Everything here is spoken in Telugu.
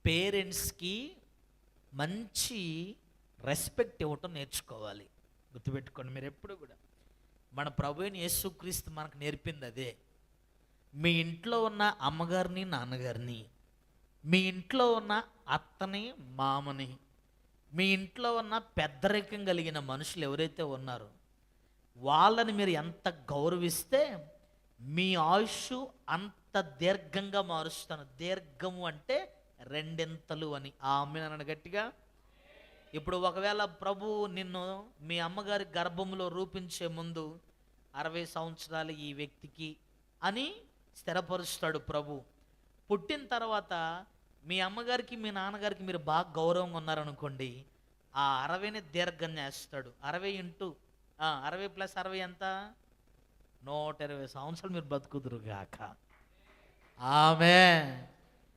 పేరెంట్స్కి మంచి రెస్పెక్ట్ ఇవ్వటం నేర్చుకోవాలి. గుర్తుపెట్టుకోండి మీరు ఎప్పుడు కూడా. మన ప్రభు అయిన యేసుక్రీస్తు మనకు నేర్పింది అదే. మీ ఇంట్లో ఉన్న అమ్మగారిని, నాన్నగారిని, మీ ఇంట్లో ఉన్న అత్తని, మామని, మీ ఇంట్లో ఉన్న పెద్దరికం కలిగిన మనుషులు ఎవరైతే ఉన్నారో వాళ్ళని మీరు ఎంత గౌరవిస్తే మీ ఆయుష్ అంత దీర్ఘంగా మారుస్తాను. దీర్ఘము అంటే రెండింతలు అని. ఆమె అన్నాడు గట్టిగా. ఇప్పుడు ఒకవేళ ప్రభు నిన్ను మీ అమ్మగారి గర్భంలో రూపించే ముందు 60 సంవత్సరాలు ఈ వ్యక్తికి అని స్థిరపరుస్తాడు ప్రభు. పుట్టిన తర్వాత మీ అమ్మగారికి మీ నాన్నగారికి మీరు బాగా గౌరవంగా ఉన్నారనుకోండి, ఆ 60ని దీర్ఘం చేస్తాడు. 60 ఇంటూ 60 ప్లస్ 60 ఎంత? 120 సంవత్సరాలు మీరు బతుకుదురు గాక. ఆమె